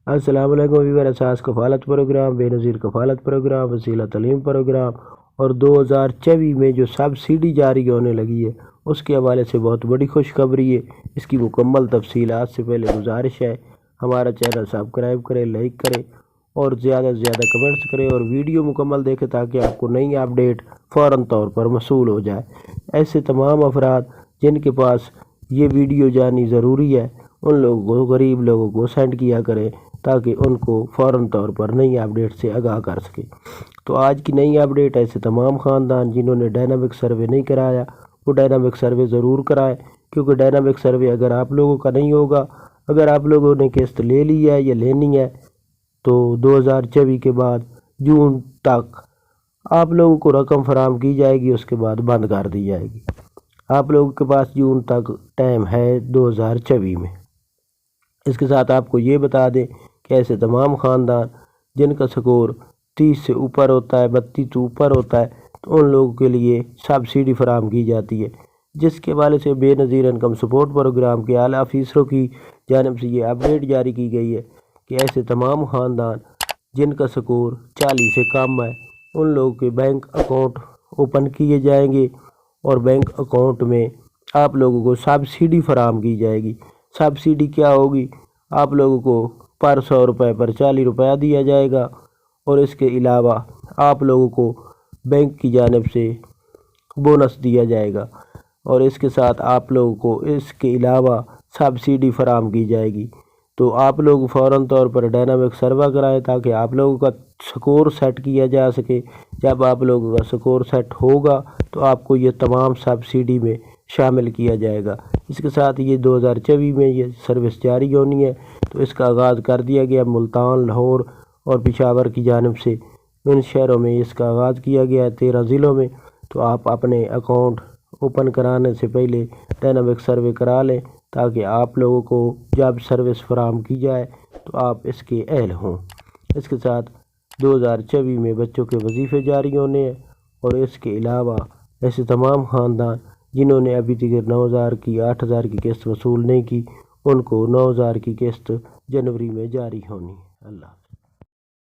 السلام علیکم ویور، اساس کفالت پروگرام، بے نظیر کفالت پروگرام، وسیلہ تعلیم پروگرام اور 2024 میں جو سبسڈی جاری ہونے لگی ہے اس کے حوالے سے بہت بڑی خوشخبری ہے۔ اس کی مکمل تفصیلات سے پہلے گزارش ہے ہمارا چینل سبسکرائب کریں، لائک کریں اور زیادہ سے زیادہ کمنٹس کریں اور ویڈیو مکمل دیکھیں تاکہ آپ کو نئی اپڈیٹ فوراً طور پر موصول ہو جائے۔ ایسے تمام افراد جن کے پاس یہ ویڈیو جانی ضروری ہے ان لوگوں کو، غریب لوگوں کو سینڈ کیا کریں تاکہ ان کو فوراً طور پر نئی اپڈیٹ سے آگاہ کر سکے۔ تو آج کی نئی اپڈیٹ ایسے تمام خاندان جنہوں نے ڈائنامک سروے نہیں کرایا وہ ڈائنامک سروے ضرور کرائیں، کیونکہ ڈائنامک سروے اگر آپ لوگوں کا نہیں ہوگا، اگر آپ لوگوں نے قسط لے لی ہے یا لینی ہے تو 2024 کے بعد جون تک آپ لوگوں کو رقم فراہم کی جائے گی، اس کے بعد بند کر دی جائے گی۔ آپ لوگوں کے پاس جون تک ٹائم ہے 2024 میں۔ اس کے ساتھ آپ کو یہ بتا دیں کہ ایسے تمام خاندان جن کا سکور 30 سے اوپر ہوتا ہے، 32 سے اوپر ہوتا ہے، تو ان لوگوں کے لیے سبسڈی فراہم کی جاتی ہے، جس کے حوالے سے بے نظیر انکم سپورٹ پروگرام کے اعلیٰ افیسروں کی جانب سے یہ اپڈیٹ جاری کی گئی ہے کہ ایسے تمام خاندان جن کا سکور 40 سے کم ہے ان لوگوں کے بینک اکاؤنٹ اوپن کیے جائیں گے اور بینک اکاؤنٹ میں آپ لوگوں کو سبسڈی فراہم کی جائے گی۔ سبسڈی کیا ہوگی؟ آپ لوگوں کو پر 100 روپے پر 40 روپیہ دیا جائے گا اور اس کے علاوہ آپ لوگوں کو بینک کی جانب سے بونس دیا جائے گا اور اس کے ساتھ آپ لوگوں کو اس کے علاوہ سبسڈی فراہم کی جائے گی۔ تو آپ لوگ فوراً طور پر ڈائنامک سروے کرائیں تاکہ آپ لوگوں کا سکور سیٹ کیا جا سکے۔ جب آپ لوگوں کا سکور سیٹ ہوگا تو آپ کو یہ تمام سبسڈی میں شامل کیا جائے گا۔ اس کے ساتھ یہ 2024 میں یہ سروس جاری ہونی ہے، تو اس کا آغاز کر دیا گیا ملتان، لاہور اور پشاور کی جانب سے۔ ان شہروں میں اس کا آغاز کیا گیا ہے 13 ضلعوں میں۔ تو آپ اپنے اکاؤنٹ اوپن کرانے سے پہلے ڈائنامک سروے کرا لیں تاکہ آپ لوگوں کو جب سروس فراہم کی جائے تو آپ اس کے اہل ہوں۔ اس کے ساتھ 2024 میں بچوں کے وظیفے جاری ہونے ہیں اور اس کے علاوہ ایسے تمام خاندان جنہوں نے ابھی تک 9,000 کی 8,000 کی قسط وصول نہیں کی ان کو 9,000 کی قسط جنوری میں جاری ہونی ہے۔ اللہ